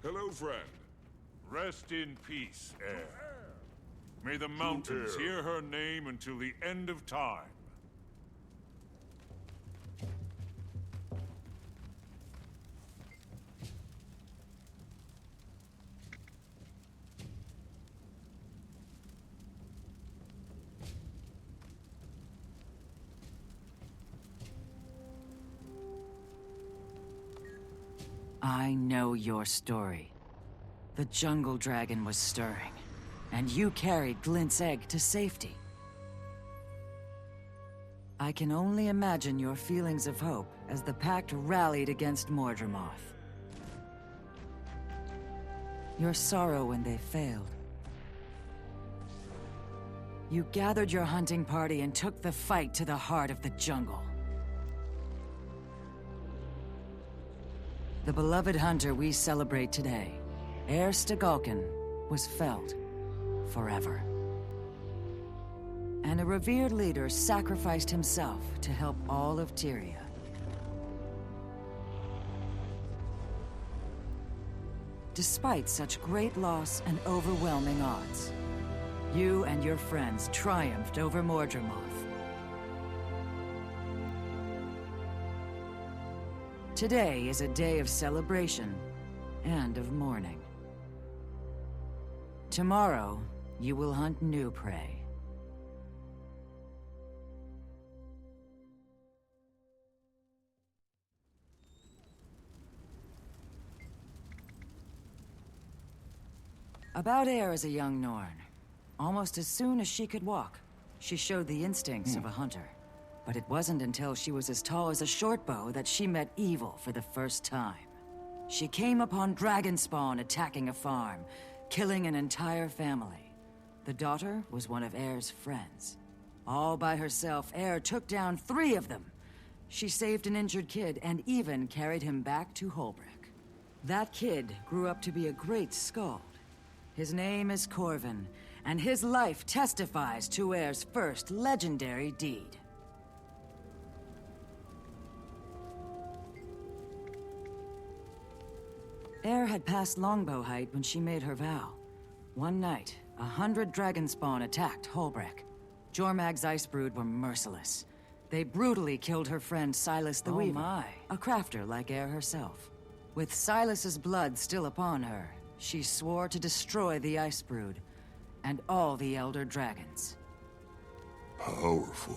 Hello, friend. Rest in peace, Air. May the mountains hear her name until the end of time. I know your story. The jungle dragon was stirring, and you carried Glint's egg to safety. I can only imagine your feelings of hope as the Pact rallied against Mordremoth. Your sorrow when they failed. You gathered your hunting party and took the fight to the heart of the jungle. The beloved hunter we celebrate today, Air Stegalkin, was felled forever. And a revered leader sacrificed himself to help all of Tyria. Despite such great loss and overwhelming odds, you and your friends triumphed over Mordremoth. Today is a day of celebration and of mourning. Tomorrow, you will hunt new prey. About Air as a young Norn. Almost as soon as she could walk, she showed the instincts of a hunter. But it wasn't until she was as tall as a shortbow that she met evil for the first time. She came upon Dragonspawn attacking a farm, killing an entire family. The daughter was one of Air's friends. All by herself, Air took down 3 of them. She saved an injured kid and even carried him back to Holbrook. That kid grew up to be a great skald. His name is Corvin, and his life testifies to Air's first legendary deed. Air had passed Longbow Height when she made her vow. One night, 100 Dragonspawn attacked Holbrook. Jormag's Icebrood were merciless. They brutally killed her friend Silas the Weaver, a crafter like Air herself. With Silas's blood still upon her, she swore to destroy the Icebrood and all the Elder Dragons. Powerful.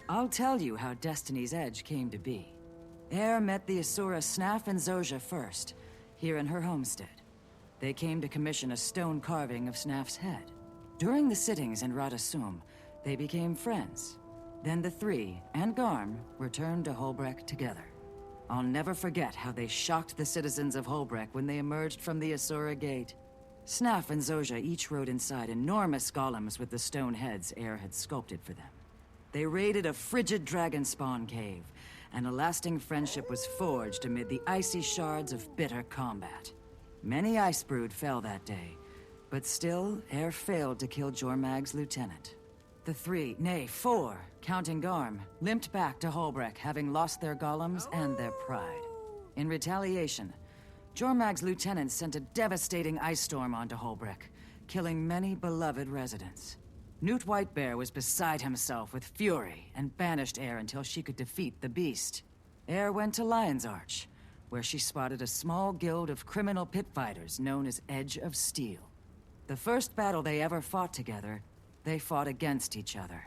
I'll tell you how Destiny's Edge came to be. Air met the Asura Snaf and Zojja first, here in her homestead. They came to commission a stone carving of Snaf's head. During the sittings in Radasum, they became friends. Then the 3, and Garm, returned to Holbrook together. I'll never forget how they shocked the citizens of Holbrook when they emerged from the Asura Gate. Snaf and Zojja each rode inside enormous golems with the stone heads Air had sculpted for them. They raided a frigid Dragonspawn cave, and a lasting friendship was forged amid the icy shards of bitter combat. Many Icebrood fell that day, but still, Air failed to kill Jormag's lieutenant. The 3, nay, 4, counting Garm, limped back to Holbrook, having lost their golems and their pride. In retaliation, Jormag's lieutenant sent a devastating ice storm onto Holbrook, killing many beloved residents. Newt Whitebear was beside himself with fury and banished Air until she could defeat the beast. Air went to Lion's Arch, where she spotted a small guild of criminal pit fighters known as Edge of Steel. The first battle they ever fought together, they fought against each other.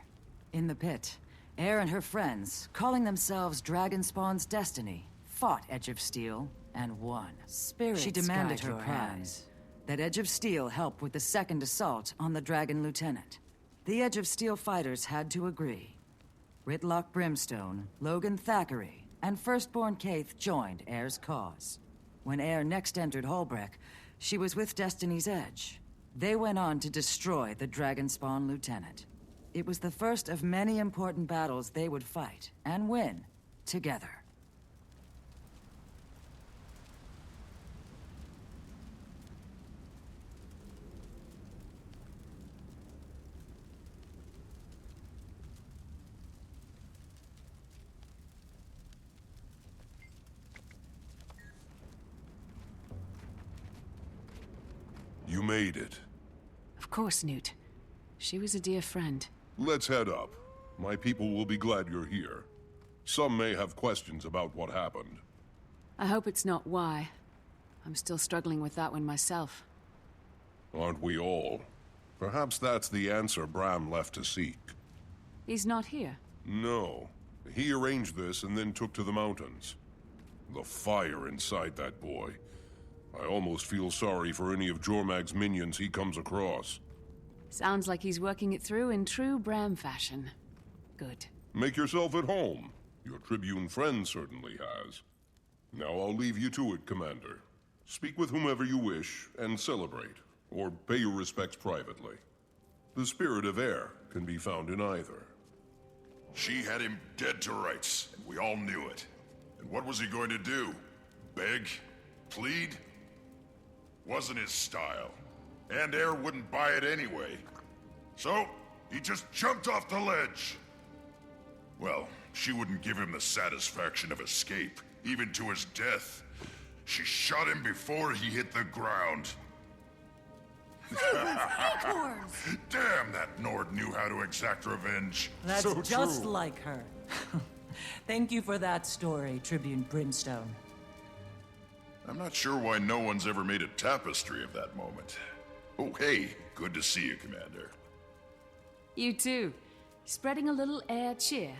In the pit, Air and her friends, calling themselves Dragonspawn's Destiny, fought Edge of Steel and won. She demanded her prize, that Edge of Steel help with the second assault on the Dragon Lieutenant. The Edge of Steel fighters had to agree. Ritlock Brimstone, Logan Thackeray, and Firstborn Kaith joined Air's cause. When Air next entered Holbrook, she was with Destiny's Edge. They went on to destroy the Dragonspawn Lieutenant. It was the first of many important battles they would fight, and win, together. made it. Of course, Newt. She was a dear friend. Let's head up. My people will be glad you're here. Some may have questions about what happened. I hope it's not why. I'm still struggling with that one myself. Aren't we all? Perhaps that's the answer Bram left to seek. He's not here. No. He arranged this and then took to the mountains. The fire inside that boy. I almost feel sorry for any of Jormag's minions he comes across. Sounds like he's working it through in true Bram fashion. Good. Make yourself at home. Your Tribune friend certainly has. Now I'll leave you to it, Commander. Speak with whomever you wish, and celebrate, or pay your respects privately. The Spirit of Air can be found in either. She had him dead to rights, and we all knew it. And what was he going to do? Beg? Plead? Wasn't his style. And Air wouldn't buy it anyway. So, he just jumped off the ledge. Well, she wouldn't give him the satisfaction of escape, even to his death. She shot him before he hit the ground. Acorns! Damn, that Nord knew how to exact revenge. That's So just true. like her. Thank you for that story, Tribune Brimstone. I'm not sure why no one's ever made a tapestry of that moment. Oh, hey, good to see you, Commander. You too. Spreading a little air cheer.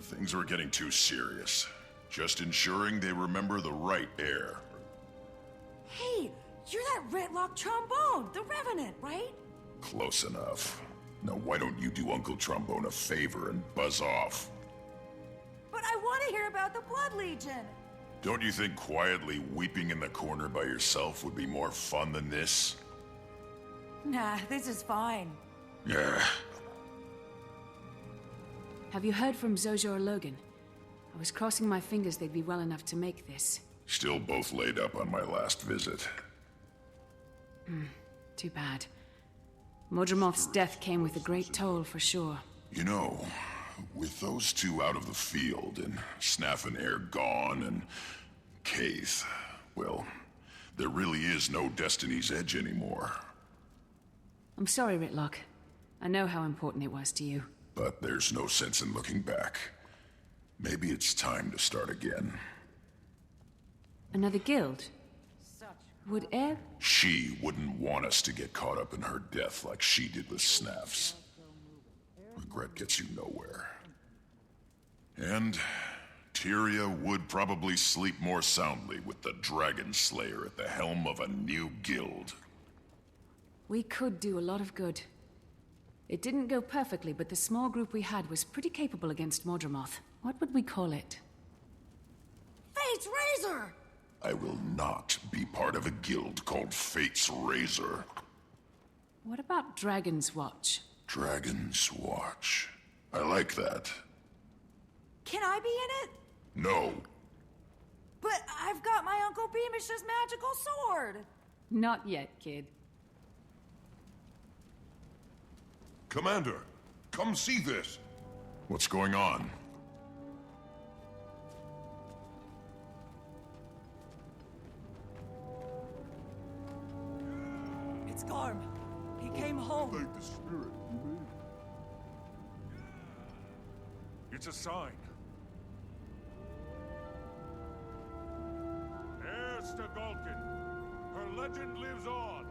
Things were getting too serious. Just ensuring they remember the right Air. Hey, you're that Retlock trombone, the Revenant, right? Close enough. Now why don't you do Uncle Trombone a favor and buzz off? But I want to hear about the Blood Legion. Don't you think quietly weeping in the corner by yourself would be more fun than this? Nah, this is fine. Yeah. Have you heard from Zojor or Logan? I was crossing my fingers they'd be well enough to make this. Still both laid up on my last visit. Too bad. Modromov's death came with a great toll, for sure. You know, with those two out of the field, and Snaff and Air gone, and Kaith, well, there really is no Destiny's Edge anymore. I'm sorry, Ritlock. I know how important it was to you. But there's no sense in looking back. Maybe it's time to start again. Another guild? Would Air? She wouldn't want us to get caught up in her death like she did with Snaff's. Regret gets you nowhere. And Tyria would probably sleep more soundly with the Dragon Slayer at the helm of a new guild. We could do a lot of good. It didn't go perfectly, but the small group we had was pretty capable against Modromoth. What would we call it? Fate's Razor! I will not be part of a guild called Fate's Razor. What about Dragon's Watch? Dragon's Watch. I like that. Can I be in it? No. But I've got my Uncle Beamish's magical sword! Not yet, kid. Commander, come see this! What's going on? It's Garm. He came home. Thank the Spirit, you made it. It's a sign. Heir Stagolkin, her legend lives on.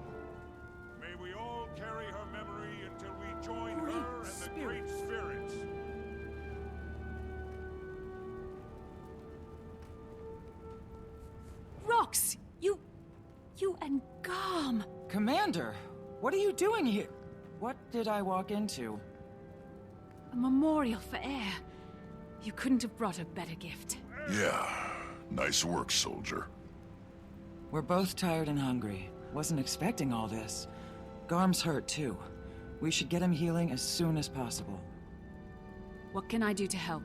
May we all carry her memory until we join Great her and the Great Spirits. Rox! You and Garm! Commander, what are you doing here? What did I walk into? A memorial for Air. You couldn't have brought a better gift. Yeah. Nice work, soldier. We're both tired and hungry. Wasn't expecting all this. Garm's hurt, too. We should get him healing as soon as possible. What can I do to help?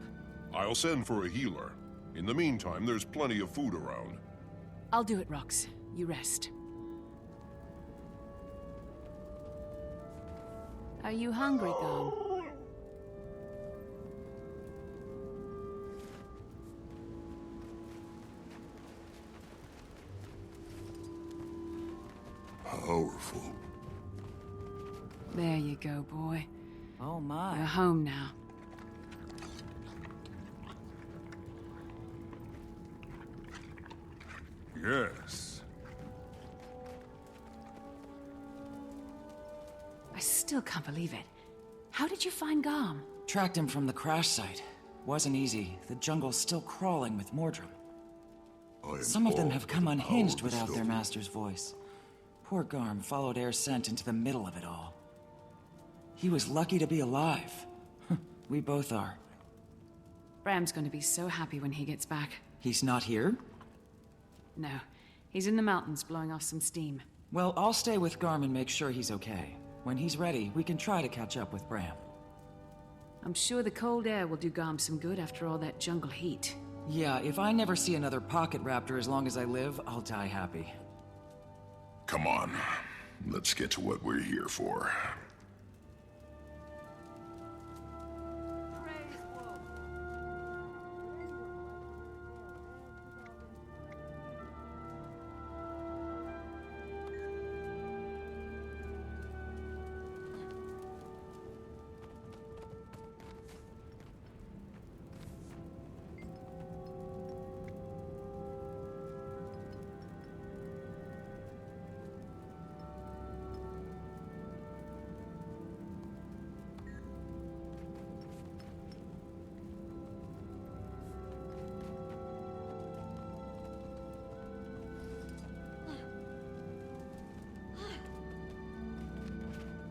I'll send for a healer. In the meantime, there's plenty of food around. I'll do it, Rox. You rest. Are you hungry, Garm? Powerful. There you go, boy. Oh my. You're home now. Yes. I still can't believe it. How did you find Garm? Tracked him from the crash site. Wasn't easy. The jungle's still crawling with Mordrum. Some of them have come unhinged without their master's voice. Poor Garm followed Air's scent into the middle of it all. He was lucky to be alive. We both are. Bram's gonna be so happy when he gets back. He's not here? No, he's in the mountains blowing off some steam. Well, I'll stay with Garm and make sure he's okay. When he's ready, we can try to catch up with Bram. I'm sure the cold air will do Garm some good after all that jungle heat. Yeah, if I never see another pocket raptor as long as I live, I'll die happy. Come on. Let's get to what we're here for.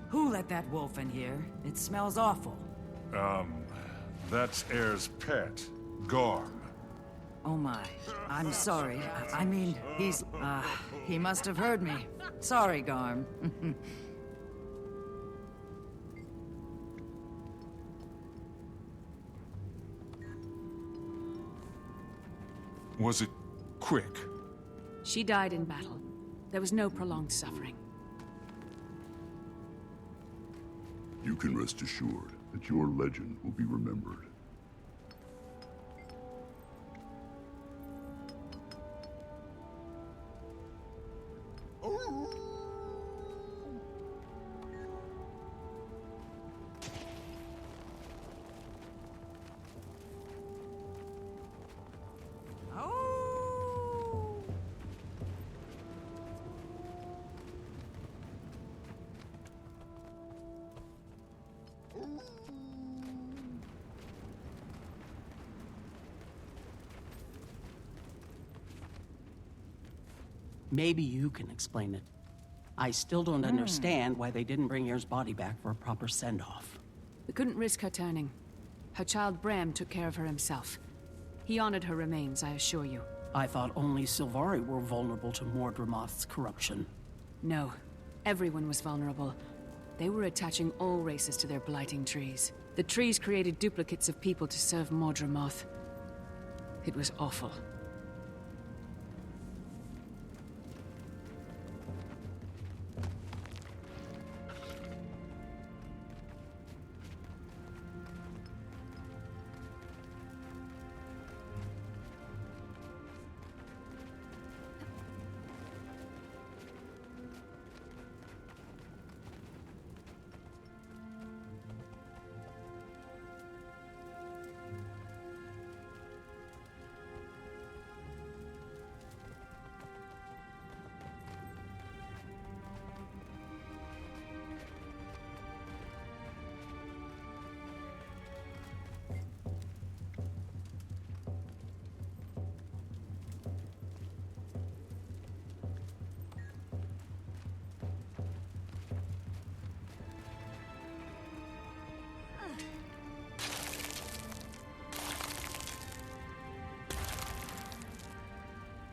Who let that wolf in here? It smells awful. That's Air's pet, Garm. Oh my. I'm sorry. I mean, he must have heard me. Sorry, Garm. Was it quick? She died in battle. There was no prolonged suffering. You can rest assured that your legend will be remembered. Maybe you can explain it. I still don't understand why they didn't bring Air's body back for a proper send-off. We couldn't risk her turning. Her child Bram took care of her himself. He honored her remains, I assure you. I thought only Sylvari were vulnerable to Mordremoth's corruption. No, everyone was vulnerable. They were attaching all races to their blighting trees. The trees created duplicates of people to serve Mordremoth. It was awful.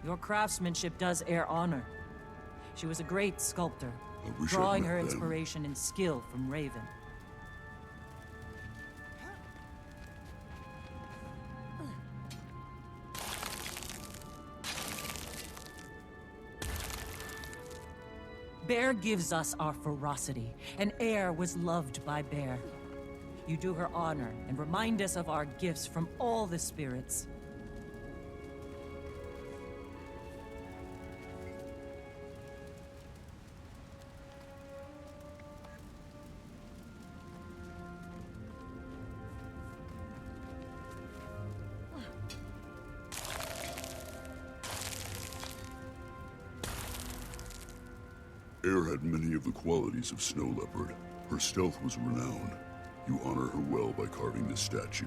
Your craftsmanship does Air honor. She was a great sculptor, I wish I'd drawing met her them. inspiration and skill from Raven. Bear gives us our ferocity, and Air was loved by Bear. You do her honor and remind us of our gifts from all the spirits. Air had many of the qualities of Snow Leopard. Her stealth was renowned. You honor her well by carving this statue.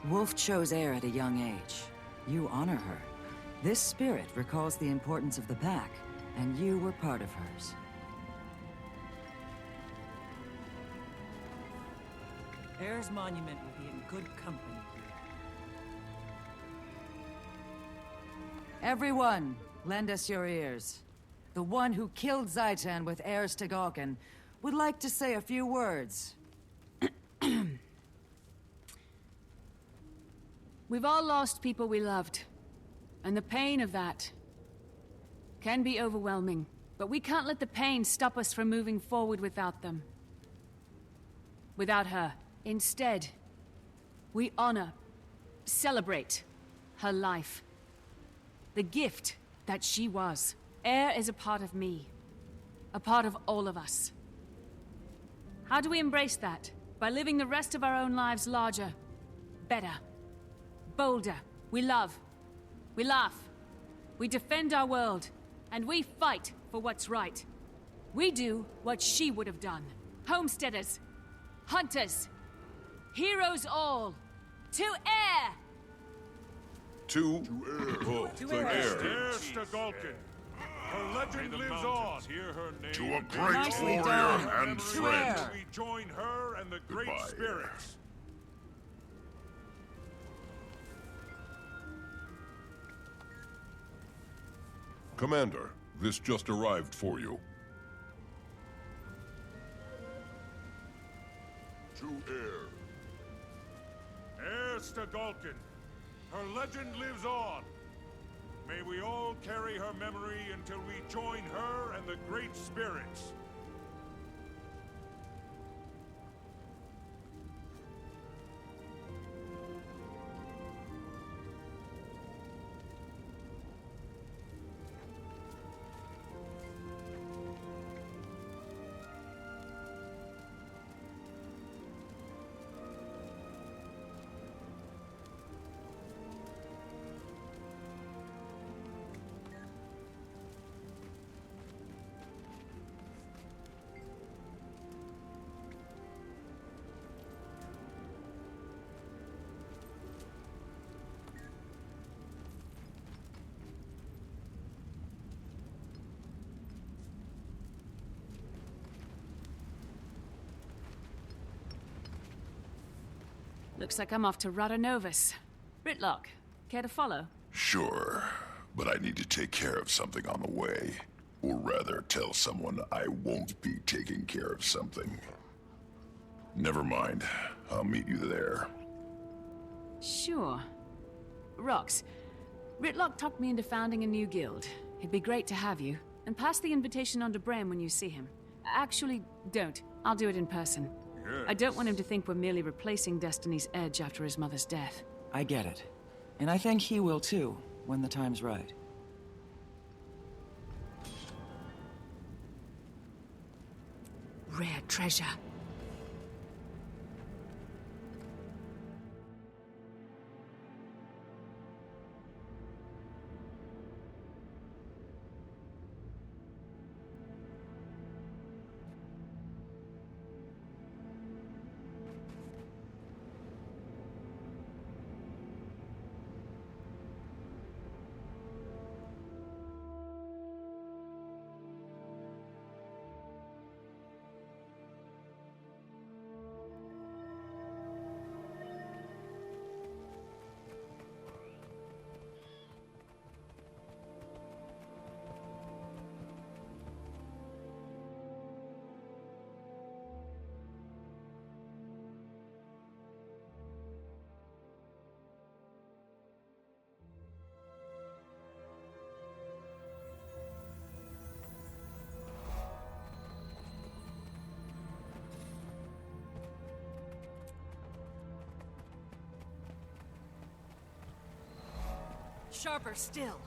Wolf chose Air at a young age. You honor her. This spirit recalls the importance of the pack, and you were part of hers. Air's monument will be in good company. Everyone, lend us your ears. The one who killed Zaitan with Air's Tegauken would like to say a few words. We've all lost people we loved. And the pain of that can be overwhelming. But we can't let the pain stop us from moving forward without them. Without her. Instead, we honor, celebrate her life. The gift that she was. Air is a part of me. A part of all of us. How do we embrace that? By living the rest of our own lives larger, better, bolder. We love. We laugh. We defend our world. And we fight for what's right. We do what she would have done. Homesteaders. Hunters. Heroes all. To Air! To Air. Oh, to Air. Air Stagolkin. Her legend lives on. Hear her name. To a great Nicely warrior done. and To friend. Air. We join her and the great Goodbye, spirits. Commander, this just arrived for you. To Air. Air Stagolkin. Her legend lives on. May we all carry her memory until we join her and the great spirits. Looks like I'm off to Radonovus. Ritlock, care to follow? Sure, but I need to take care of something on the way. Or rather, tell someone I won't be taking care of something. Never mind. I'll meet you there. Sure. Rox, Ritlock talked me into founding a new guild. It'd be great to have you. And pass the invitation on to Bram when you see him. Actually, don't. I'll do it in person. Yes. I don't want him to think we're merely replacing Destiny's Edge after his mother's death. I get it. And I think he will too, when the time's right. Rare treasure. Sharper still.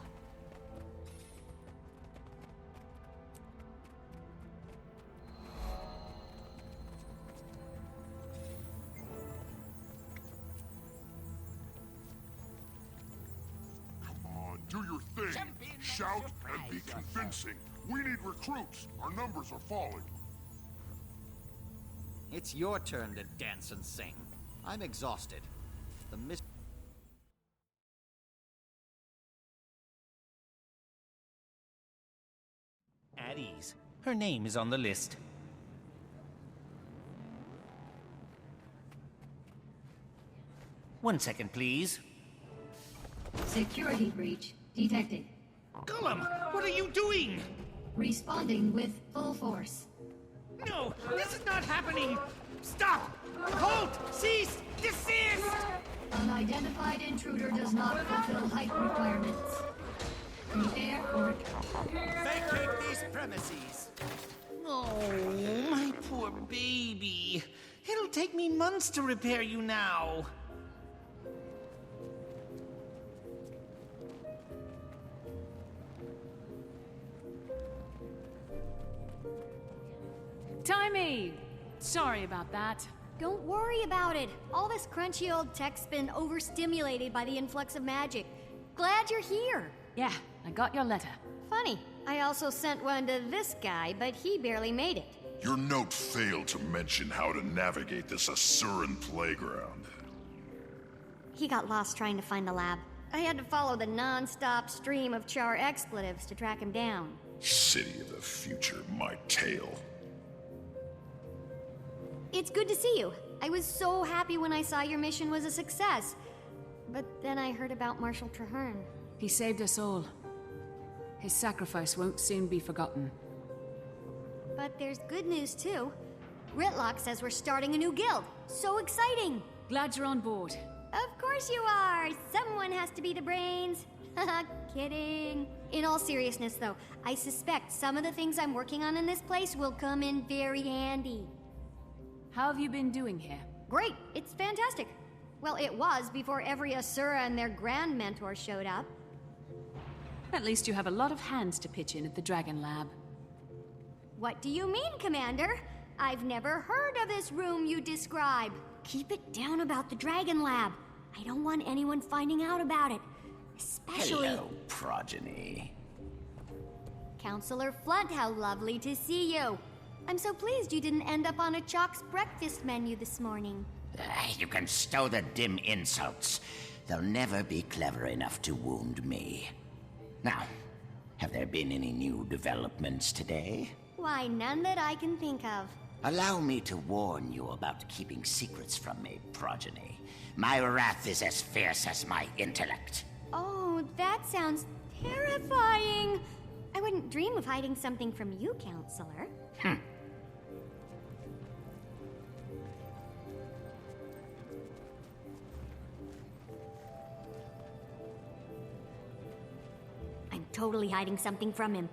Sing, shout, and be convincing. We need recruits. Our numbers are falling. It's your turn to dance and sing. I'm exhausted. The mis- At ease. Her name is on the list. One second, please. Security breach detected. Gollum, what are you doing? Responding with full force. No, this is not happening! Stop! Halt! Cease! Desist! Unidentified intruder does not fulfill height requirements. The airport. Vacate these premises! Oh, my poor baby. It'll take me months to repair you now. Timey! Sorry about that. Don't worry about it. All this crunchy old tech's been overstimulated by the influx of magic. Glad you're here. Yeah, I got your letter. Funny, I also sent one to this guy, but he barely made it. Your note failed to mention how to navigate this Asuran playground. He got lost trying to find the lab. I had to follow the non-stop stream of Char expletives to track him down. City of the future, my tail. It's good to see you. I was so happy when I saw your mission was a success. But then I heard about Marshal Traherne. He saved us all. His sacrifice won't soon be forgotten. But there's good news, too. Ritlock says we're starting a new guild. So exciting! Glad you're on board. Of course you are! Someone has to be the brains. Haha, kidding. In all seriousness, though, I suspect some of the things I'm working on in this place will come in very handy. How have you been doing here? Great! It's fantastic. Well, it was before every Asura and their grand mentor showed up. At least you have a lot of hands to pitch in at the Dragon Lab. What do you mean, Commander? I've never heard of this room you describe. Keep it down about the Dragon Lab. I don't want anyone finding out about it. Especially... Hello, progeny. Counselor Flunt, how lovely to see you. I'm so pleased you didn't end up on a Chalk's breakfast menu this morning. You can stow the dim insults. They'll never be clever enough to wound me. Now, have there been any new developments today? Why, none that I can think of. Allow me to warn you about keeping secrets from me, progeny. My wrath is as fierce as my intellect. Oh, that sounds terrifying. I wouldn't dream of hiding something from you, Counselor. I'm totally hiding something from him.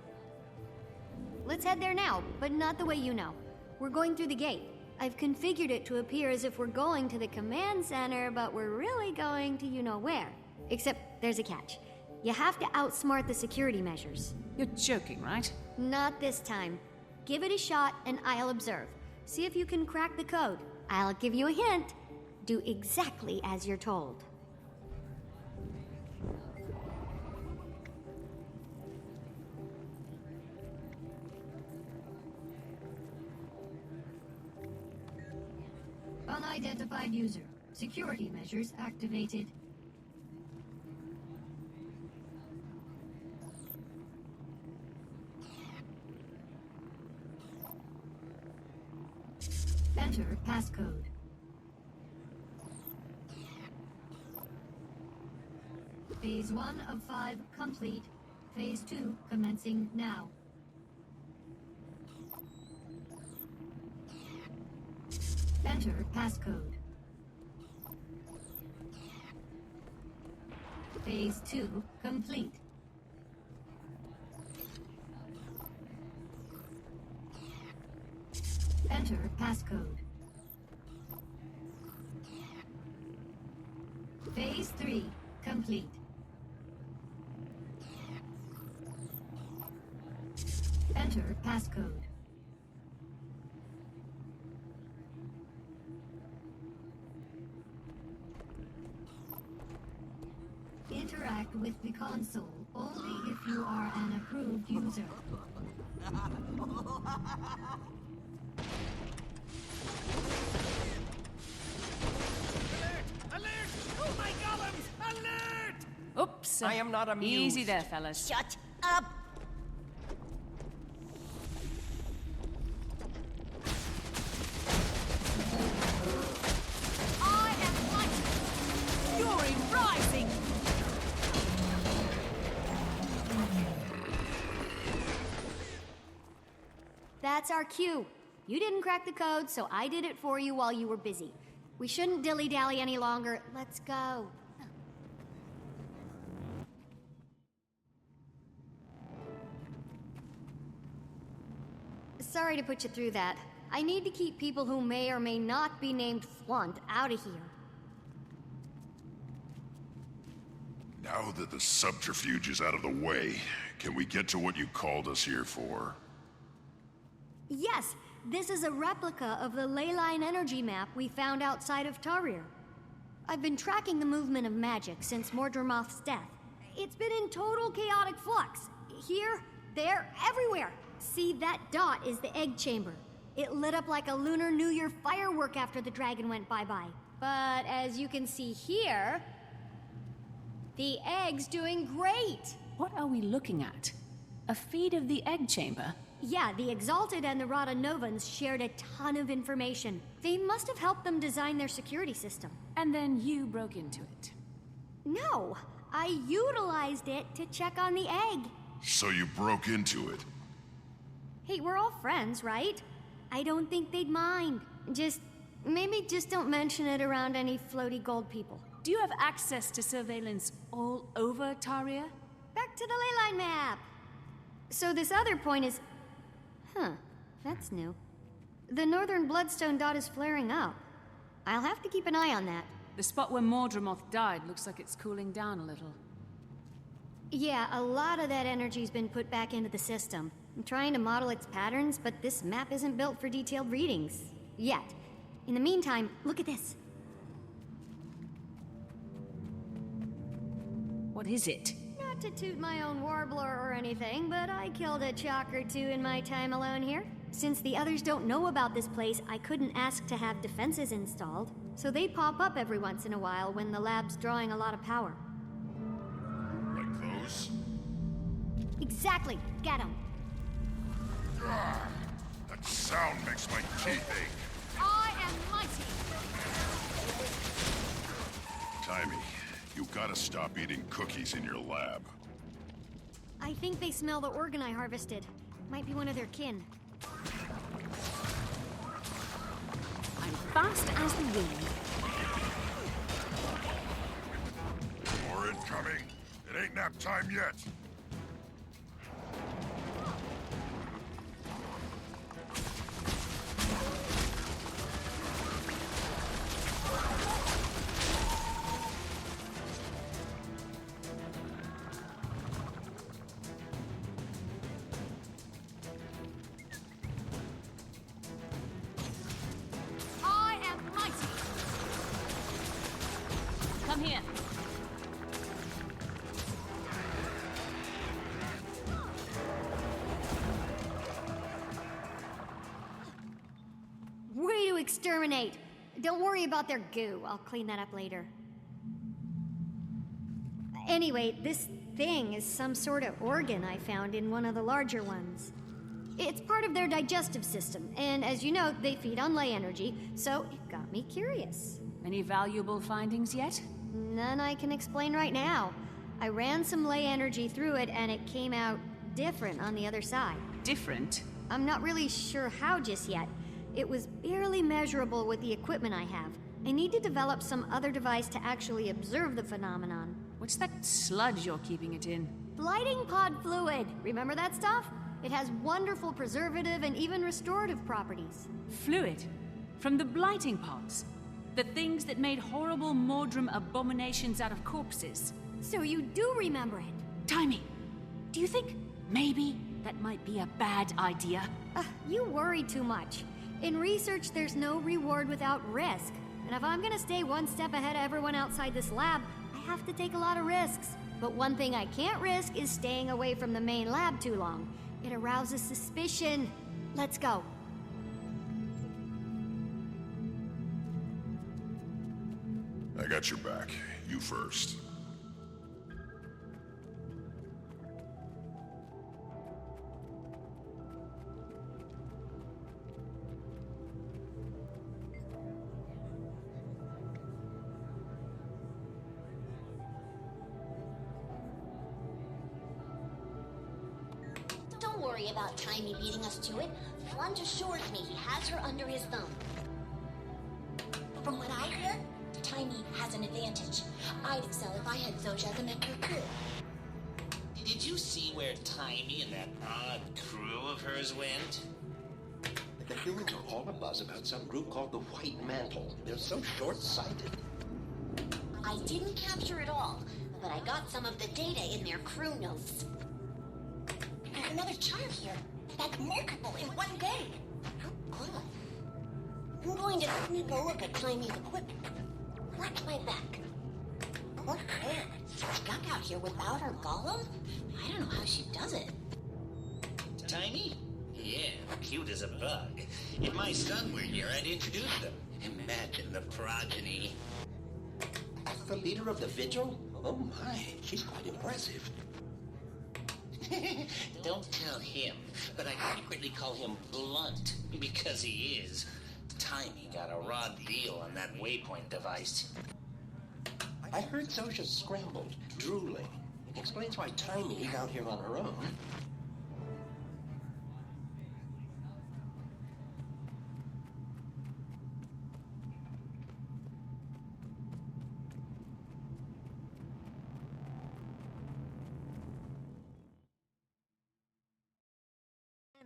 Let's head there now, but not the way you know. We're going through the gate. I've configured it to appear as if we're going to the command center, but we're really going to you-know-where. Except there's a catch. You have to outsmart the security measures. You're joking, right? Not this time. Give it a shot and I'll observe. See if you can crack the code. I'll give you a hint. Do exactly as you're told. Unidentified user. Security measures activated. Enter passcode. Phase 1 of 5 complete. Phase 2 commencing now. Enter passcode. Phase 2 complete. Enter passcode. Phase 3 complete. Enter passcode. Interact with the console only if you are an approved user. Alert! Oh my golems! Alert! Oops. I am not amused. Easy there, fellas. Shut up! I am mighty! Fury rising! That's our cue. You didn't crack the code, so I did it for you while you were busy. We shouldn't dilly-dally any longer. Let's go. Sorry to put you through that. I need to keep people who may or may not be named Flunt out of here. Now that the subterfuge is out of the way, can we get to what you called us here for? Yes, this is a replica of the Leyline energy map we found outside of Tarir. I've been tracking the movement of magic since Mordremoth's death. It's been in total chaotic flux. Here, there, everywhere. See, that dot is the egg chamber. It lit up like a Lunar New Year firework after the dragon went bye-bye. But as you can see here, the egg's doing great. What are we looking at? A feed of the egg chamber? Yeah, the Exalted and the Rada Novans shared a ton of information. They must have helped them design their security system. And then you broke into it. No, I utilized it to check on the egg. So you broke into it? Hey, we're all friends, right? I don't think they'd mind. Maybe just don't mention it around any floaty gold people. Do you have access to surveillance all over Taria? Back to the Leyline map! So this other point is... Huh, that's new. The Northern Bloodstone dot is flaring up. I'll have to keep an eye on that. The spot where Mordremoth died looks like it's cooling down a little. Yeah, a lot of that energy's been put back into the system. I'm trying to model its patterns, but this map isn't built for detailed readings. Yet. In the meantime, look at this. What is it? Not to toot my own warbler or anything, but I killed a chalk or two in my time alone here. Since the others don't know about this place, I couldn't ask to have defenses installed. So they pop up every once in a while when the lab's drawing a lot of power. Like those? Exactly. Get 'em. That sound makes my teeth ache. I am mighty! Timmy, you gotta stop eating cookies in your lab. I think they smell the organ I harvested. Might be one of their kin. I'm fast as the wind. More incoming. It ain't nap time yet. I am mighty! Come here. Way to exterminate! Don't worry about their goo. I'll clean that up later. Anyway, this thing is some sort of organ I found in one of the larger ones. It's part of their digestive system, and as you know, they feed on ley energy, so it got me curious. Any valuable findings yet? None I can explain right now. I ran some ley energy through it, and it came out different on the other side. Different? I'm not really sure how just yet. It was barely measurable with the equipment I have. I need to develop some other device to actually observe the phenomenon. What's that sludge you're keeping it in? Blighting pod fluid. Remember that stuff? It has wonderful preservative and even restorative properties. Fluid? From the blighting pods? The things that made horrible Mordrim abominations out of corpses? So you do remember it? Timmy, do you think maybe that might be a bad idea? You worry too much. In research, there's no reward without risk. And if I'm gonna stay one step ahead of everyone outside this lab, I have to take a lot of risks. But one thing I can't risk is staying away from the main lab too long. It arouses suspicion. Let's go. I got your back. You first. Don't worry about Timey beating us to it. Flunch assures me he has her under his thumb. From what I hear, Timey has an advantage. I'd excel if I had Zojak as a member crew. Did you see where Timey and that odd crew of hers went? The humans are all abuzz about some group called the White Mantle. They're so short-sighted. I didn't capture it all, but I got some of the data in their crew notes. There's another chart here. That's multiple in one day. How good. I'm going to sneak a look at Timey's equipment. Watch my back. Okay. Stuck out here without her golem? I don't know how she does it. Timey? Yeah, cute as a bug. If my son were here, I'd introduce them. Imagine the progeny. As the leader of the Vigil? Oh my, she's quite impressive. Don't tell him, but I secretly call him Blunt, because he is. Timey got a raw deal on that waypoint device. I heard Zosha's scrambled, drooling. Explains why Timey's out here on her own.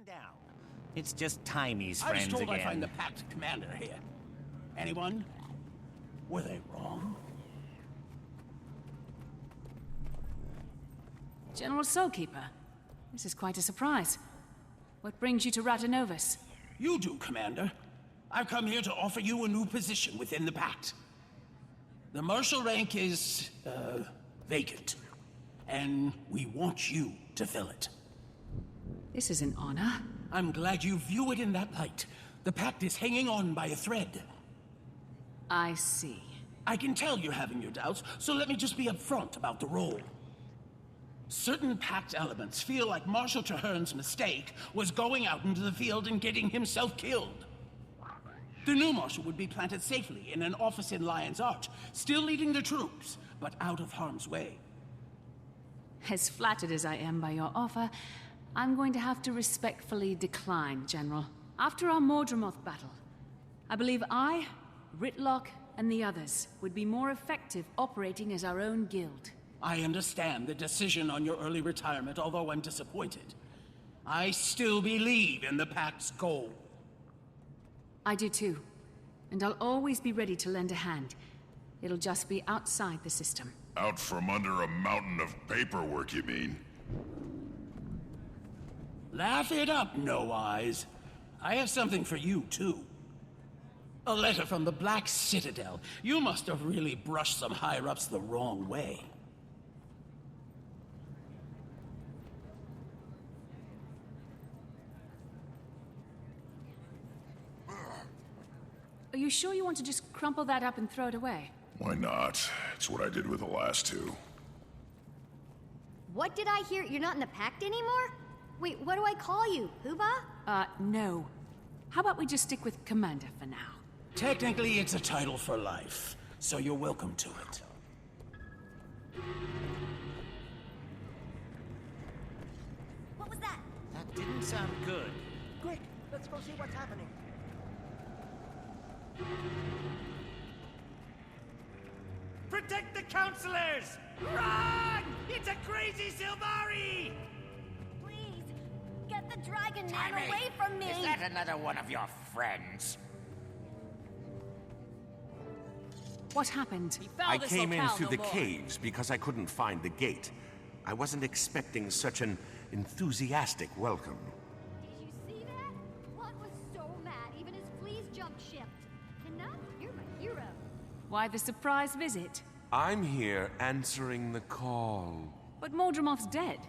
Down. It's just Timey's I friends was told again. I'd find the Pact commander here. Anyone? Were they wrong? General Soulkeeper, this is quite a surprise. What brings you to Ratanovus? You do, Commander. I've come here to offer you a new position within the Pact. The marshal rank is, vacant. And we want you to fill it. This is an honor. I'm glad you view it in that light. The Pact is hanging on by a thread. I see. I can tell you're having your doubts, so let me just be upfront about the role. Certain Pact elements feel like Marshal Traherne's mistake was going out into the field and getting himself killed. The new Marshal would be planted safely in an office in Lion's Arch, still leading the troops, but out of harm's way. As flattered as I am by your offer, I'm going to have to respectfully decline, General. After our Mordremoth battle, I believe I, Rytlock, and the others would be more effective operating as our own guild. I understand the decision on your early retirement, although I'm disappointed. I still believe in the Pact's goal. I do too. And I'll always be ready to lend a hand. It'll just be outside the system. Out from under a mountain of paperwork, you mean? Laugh it up, No Eyes. I have something for you, too. A letter from the Black Citadel. You must have really brushed some higher-ups the wrong way. Are you sure you want to just crumple that up and throw it away? Why not? It's what I did with the last two. What did I hear? You're not in the Pact anymore? Wait, what do I call you? Hooba? No. How about we just stick with Commander for now? Technically, it's a title for life, so you're welcome to it. What was that? That didn't sound good. Quick, let's go see what's happening. Protect the counselors! Run! It's a crazy Sylvari! Please, get the dragon man Timey, away from me! Is that another one of your friends? What happened? I came in through the caves because I couldn't find the gate. I wasn't expecting such an enthusiastic welcome. Did you see that? Blunt was so mad, even his fleas jumped ship. And now, you're my hero. Why the surprise visit? I'm here answering the call. But Mordremoth's dead.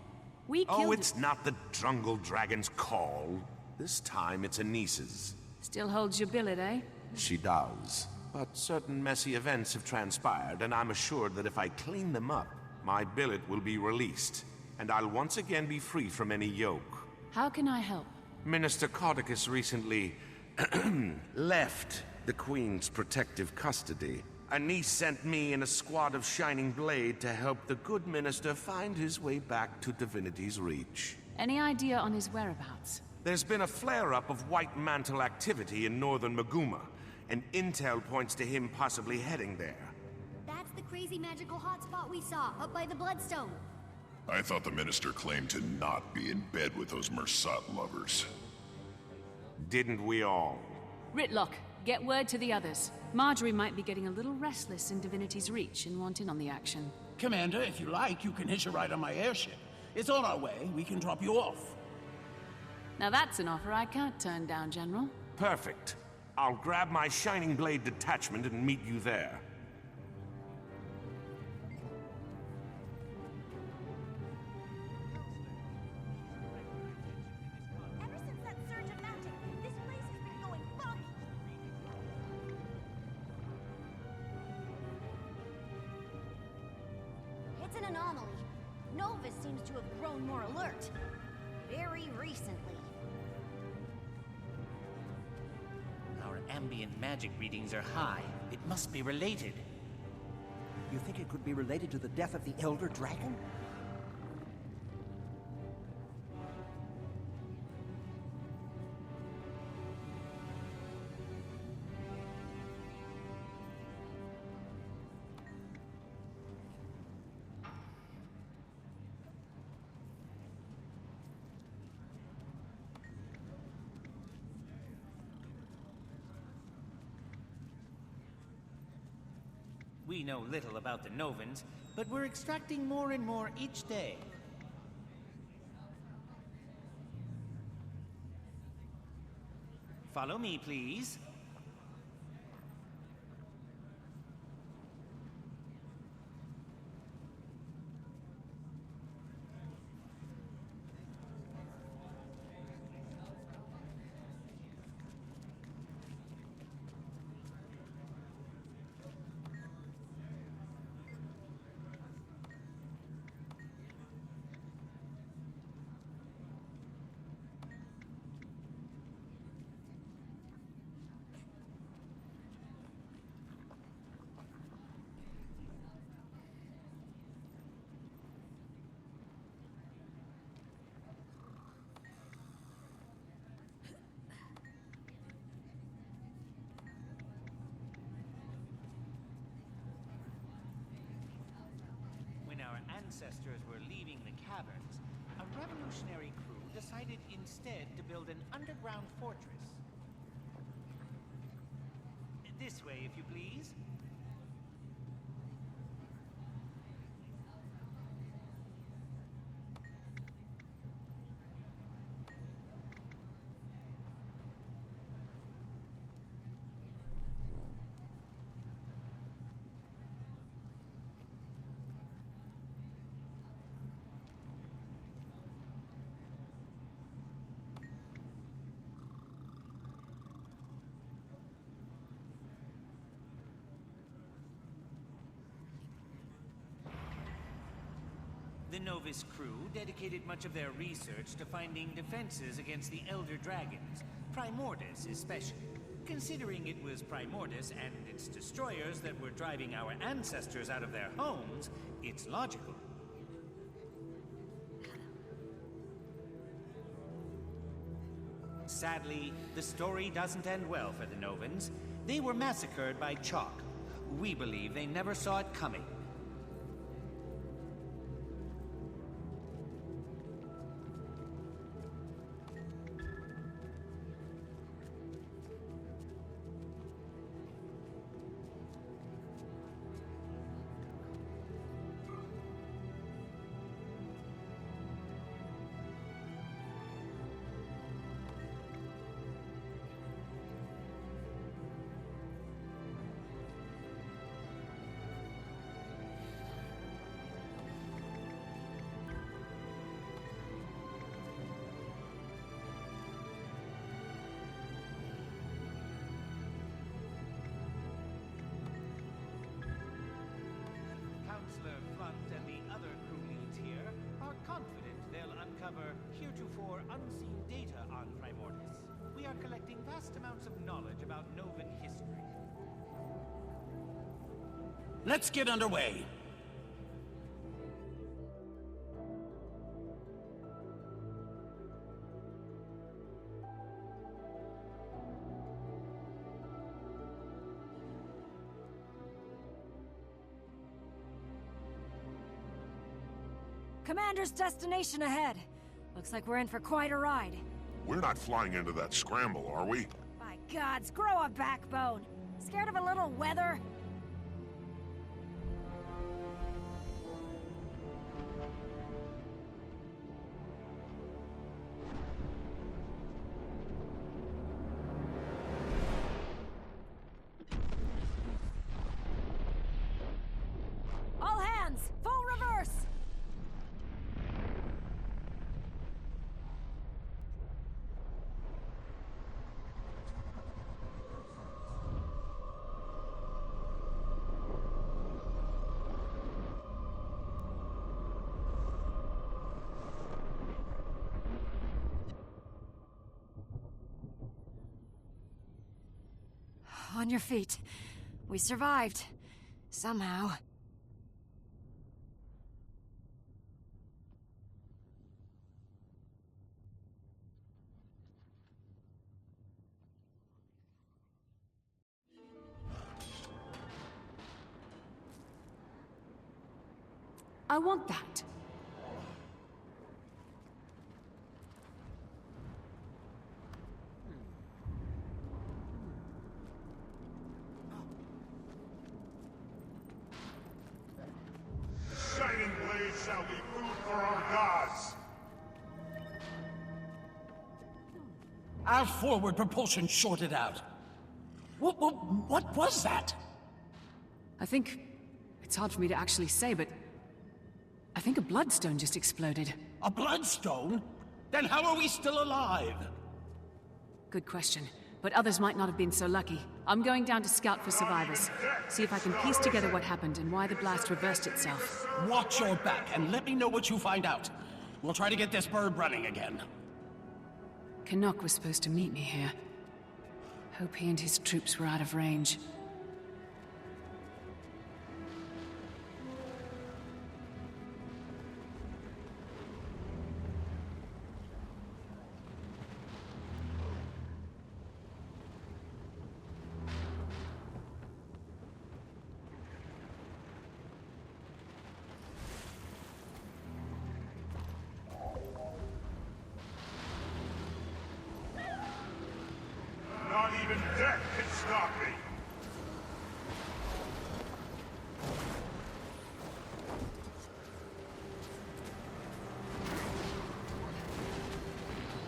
We killed Oh, it's not the Jungle Dragon's call. This time it's Anissa's. Still holds your billet, eh? She does. But certain messy events have transpired, and I'm assured that if I clean them up, my billet will be released, and I'll once again be free from any yoke. How can I help? Minister Codicus recently left the Queen's protective custody. Anise sent me and a squad of Shining Blade to help the good minister find his way back to Divinity's Reach. Any idea on his whereabouts? There's been a flare-up of White Mantle activity in northern Maguma, and intel points to him possibly heading there. That's the crazy magical hotspot we saw up by the Bloodstone. I thought the minister claimed to not be in bed with those Mersat lovers. Didn't we all? Ritlock, get word to the others. Marjorie might be getting a little restless in Divinity's Reach and want in on the action. Commander, if you like, you can hitch a ride on my airship. It's on our way. We can drop you off. Now that's an offer I can't turn down, General. Perfect. I'll grab my Shining Blade detachment and meet you there. Ever since that surge of magic, this place has been going funky. It's an anomaly. Novus seems to have grown more alert. Very recently. Our ambient magic readings are high. It must be related. You think it could be related to the death of the Elder Dragon? We know little about the Novans, but we're extracting more and more each day. Follow me, please. Ancestors were leaving the caverns, a revolutionary crew decided instead to build an underground fortress. This way, if you please. The Novus crew dedicated much of their research to finding defenses against the Elder Dragons, Primordus especially. Considering it was Primordus and its destroyers that were driving our ancestors out of their homes, it's logical. Sadly, the story doesn't end well for the Novans. They were massacred by Chalk. We believe they never saw it coming. uncover heretofore unseen data on Primordus. We are collecting vast amounts of knowledge about Novan history. Let's get underway. Commander's destination ahead. Looks like we're in for quite a ride. We're not flying into that scramble, are we? By gods, grow a backbone. Scared of a little weather? All hands, full reverse! On your feet. We survived. Somehow. I want that. Shining blades shall be food for our gods! Our forward propulsion shorted out. What was that? I think... it's hard for me to actually say, but... I think a bloodstone just exploded. A bloodstone? Then how are we still alive? Good question. But others might not have been so lucky. I'm going down to scout for survivors. See if I can piece together what happened and why the blast reversed itself. Watch your back and let me know what you find out. We'll try to get this bird running again. Canuck was supposed to meet me here. Hope he and his troops were out of range. Not even death can stop me!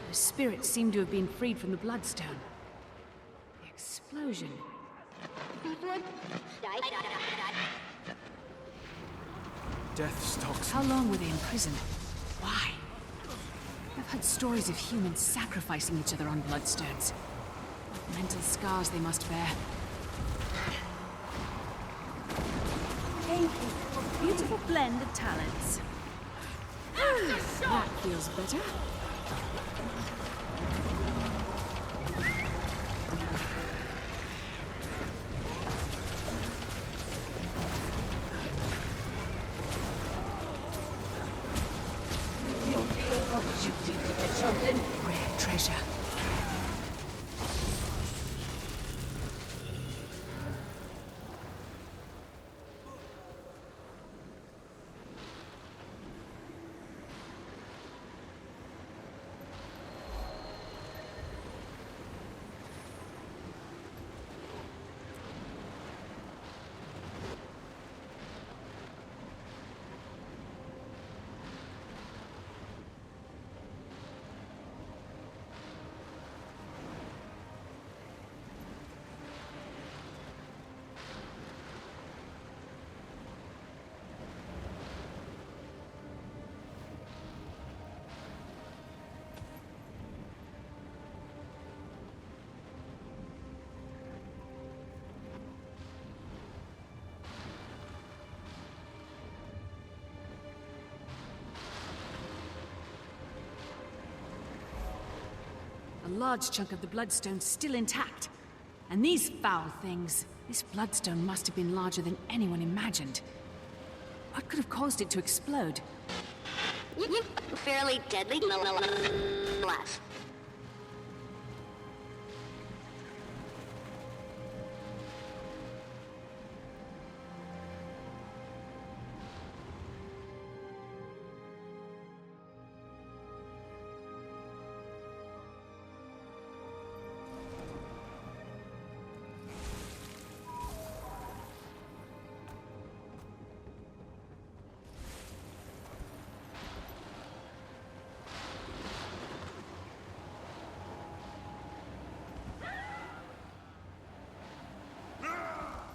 The spirits seem to have been freed from the Bloodstone. The explosion. Death stalks. How long were they imprisoned? Why? I've heard stories of humans sacrificing each other on Bloodstones. What mental scars they must bear. Thank you for a beautiful blend of talents. That feels better. Rare treasure. large chunk of the Bloodstone still intact. And these foul things, this Bloodstone must have been larger than anyone imagined. What could have caused it to explode? Fairly deadly blast.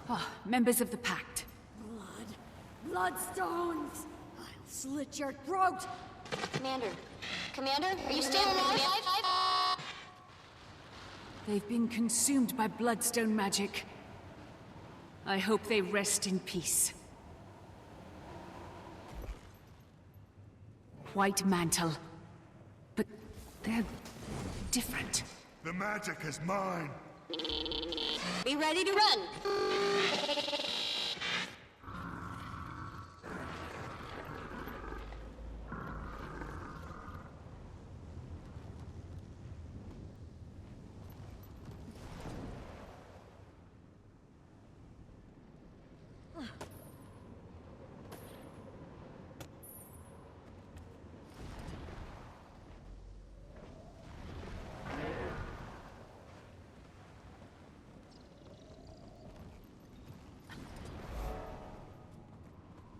Oh, members of the Pact. Bloodstones! I'll slit your throat! Commander, are you still alive? They've been consumed by Bloodstone magic. I hope they rest in peace. White Mantle. But they're different. The magic is mine. Be ready to run.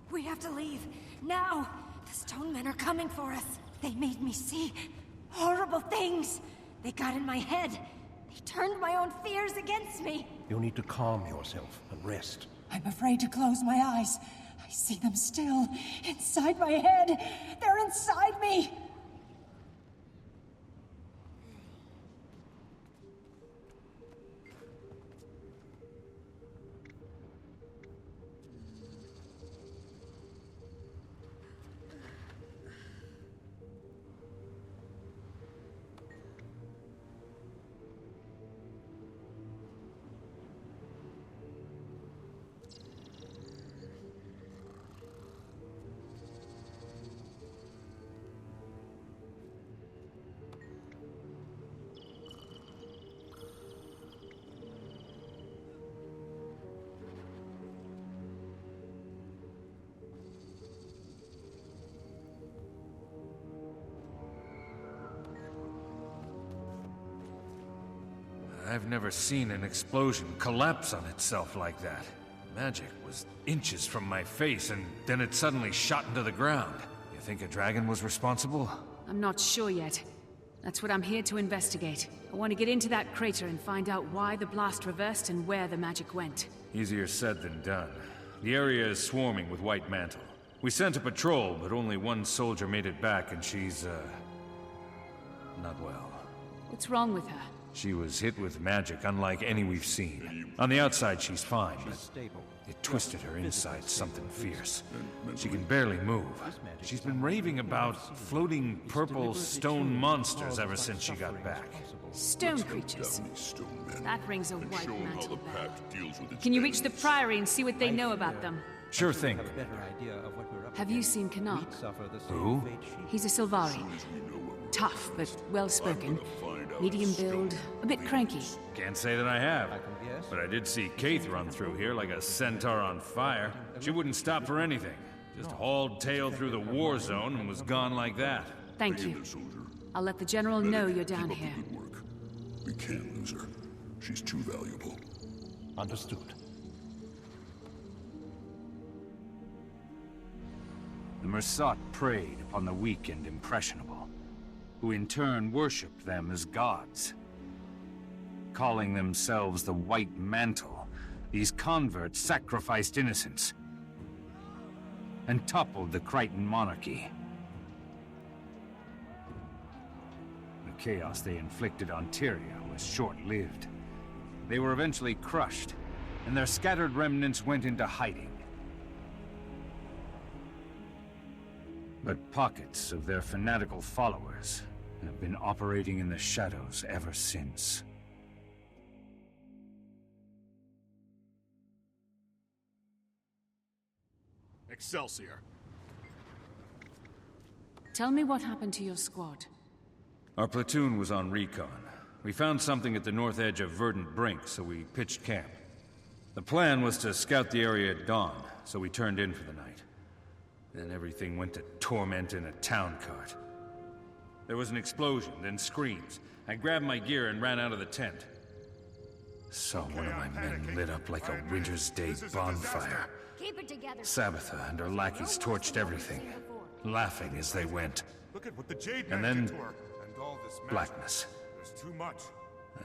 We have to leave. Now! The Stone Men are coming for us. They made me see horrible things. They got in my head. They turned my own fears against me. You'll need to calm yourself and rest. I'm afraid to close my eyes. I see them still. Inside my head. They're inside me. I've never seen an explosion collapse on itself like that. Magic was inches from my face, and then it suddenly shot into the ground. You think a dragon was responsible? I'm not sure yet. That's what I'm here to investigate. I want to get into that crater and find out why the blast reversed and where the magic went. Easier said than done. The area is swarming with White Mantle. We sent a patrol, but only one soldier made it back, and she's, not well. What's wrong with her? She was hit with magic unlike any we've seen. On the outside, she's fine, but it twisted her inside something fierce. She can barely move. She's been raving about floating purple stone monsters ever since she got back. Stone creatures? That rings a White Mantle bell. Can you reach the Priory and see what they know about them? Sure thing. Have you seen Kanal? Who? He's a Sylvari. Tough, but well-spoken. Medium build, a bit cranky. Can't say that I have. But I did see Kaith run through here like a centaur on fire. She wouldn't stop for anything. Just hauled tail through the war zone and was gone like that. Thank you. I'll let the General know you're down here. We can't lose her. She's too valuable. Understood. The Mersat preyed upon the weak and impressionable, who in turn worshipped them as gods. Calling themselves the White Mantle, these converts sacrificed innocents and toppled the Crichton monarchy. The chaos they inflicted on Tyria was short-lived. They were eventually crushed, and their scattered remnants went into hiding. But pockets of their fanatical followers and have been operating in the shadows ever since. Excelsior. Tell me what happened to your squad. Our platoon was on recon. We found something at the north edge of Verdant Brink, so we pitched camp. The plan was to scout the area at dawn, so we turned in for the night. Then everything went to torment in a town cart. There was an explosion, then screams. I grabbed my gear and ran out of the tent. Saw one of my men lit up like a winter's day bonfire. Keep it together. Sabitha and her lackeys torched everything, laughing as they went. Look at what the Jade And Man then did to her. And all this magic. blackness. There's too much.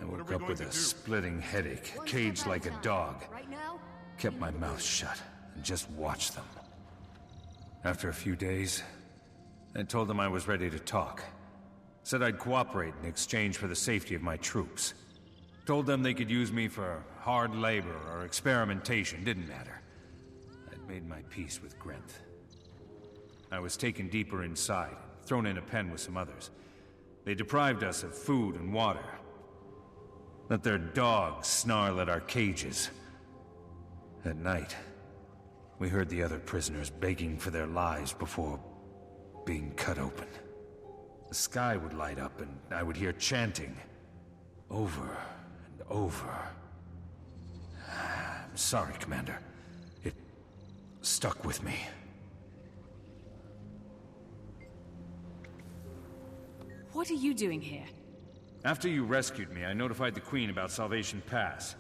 I What are woke we up going with to a do? splitting headache, caged like a dog. Right now? Kept my mouth shut and just watched them. After a few days, I told them I was ready to talk. Said I'd cooperate in exchange for the safety of my troops. Told them they could use me for hard labor or experimentation, didn't matter. I'd made my peace with Grenth. I was taken deeper inside, thrown in a pen with some others. They deprived us of food and water. Let their dogs snarl at our cages. At night, we heard the other prisoners begging for their lives before being cut open. The sky would light up and I would hear chanting over and over. I'm sorry, Commander. It stuck with me. What are you doing here? After you rescued me, I notified the Queen about Salvation Pass.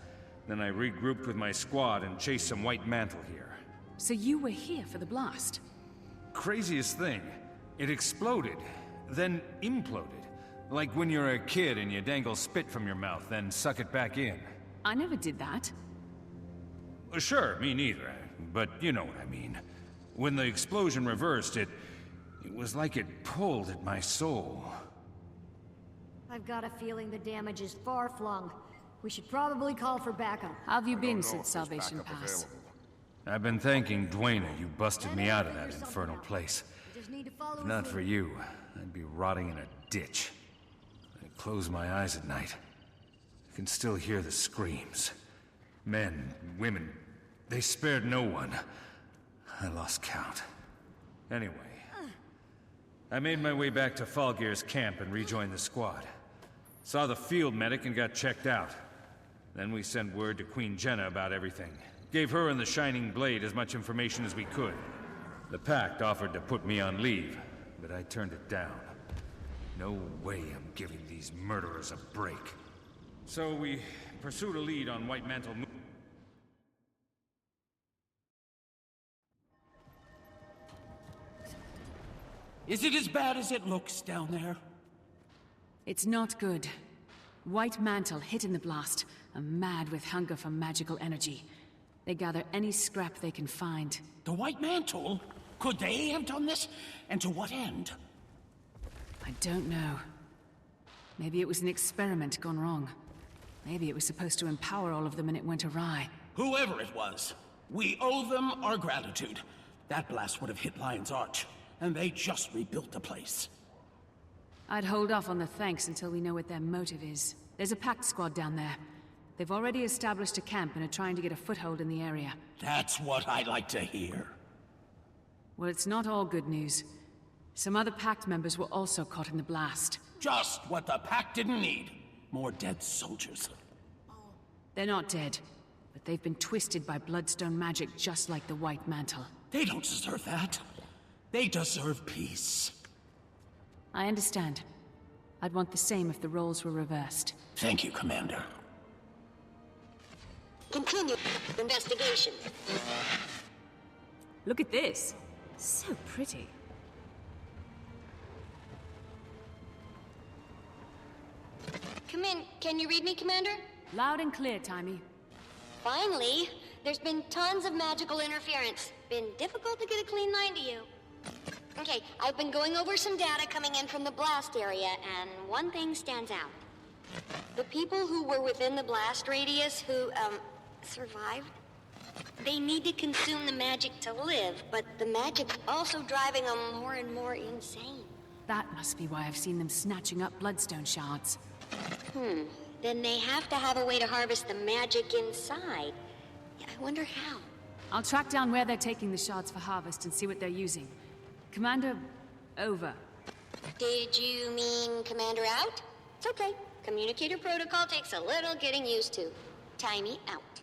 Then I regrouped with my squad and chased some White Mantle here. So you were here for the blast? Craziest thing. It exploded, then imploded. Like when you're a kid and you dangle spit from your mouth, then suck it back in. I never did that. Sure, me neither. But you know what I mean. When the explosion reversed, it was like it pulled at my soul. I've got a feeling the damage is far-flung. We should probably call for backup. How have you been since Salvation Pass? I've been thanking Dwayna you busted me out of that infernal place. Just need to follow If not for you, I'd be rotting in a ditch. I close my eyes at night. I can still hear the screams. Men, women, they spared no one. I lost count. Anyway, I made my way back to Falgear's camp and rejoined the squad. Saw the field medic and got checked out. Then we sent word to Queen Jenna about everything. Gave her and the Shining Blade as much information as we could. The Pact offered to put me on leave, but I turned it down. No way I'm giving these murderers a break. So we pursued a lead on White Mantle. Is it as bad as it looks down there? It's not good. White Mantle hit in the blast, are mad with hunger for magical energy. They gather any scrap they can find. The White Mantle? Could they have done this? And to what end? I don't know. Maybe it was an experiment gone wrong. Maybe it was supposed to empower all of them and it went awry. Whoever it was, we owe them our gratitude. That blast would have hit Lion's Arch, and they just rebuilt the place. I'd hold off on the thanks until we know what their motive is. There's a Pact squad down there. They've already established a camp and are trying to get a foothold in the area. That's what I like to hear. Well, it's not all good news. Some other Pact members were also caught in the blast. Just what the Pact didn't need. More dead soldiers. They're not dead, but they've been twisted by Bloodstone magic just like the White Mantle. They don't deserve that. They deserve peace. I understand. I'd want the same if the roles were reversed. Thank you, Commander. Continue investigation. Look at this. So pretty. Come in. Can you read me, Commander? Loud and clear, Timey. Finally. There's been tons of magical interference. Been difficult to get a clean line to you. Okay, I've been going over some data coming in from the blast area, and one thing stands out. The people who were within the blast radius who, survived, they need to consume the magic to live, but the magic's also driving them more and more insane. That must be why I've seen them snatching up bloodstone shards. Then they have to have a way to harvest the magic inside. Yeah, I wonder how. I'll track down where they're taking the shards for harvest and see what they're using. Commander, over. Did you mean Commander out? It's okay. Communicator protocol takes a little getting used to. Timey out.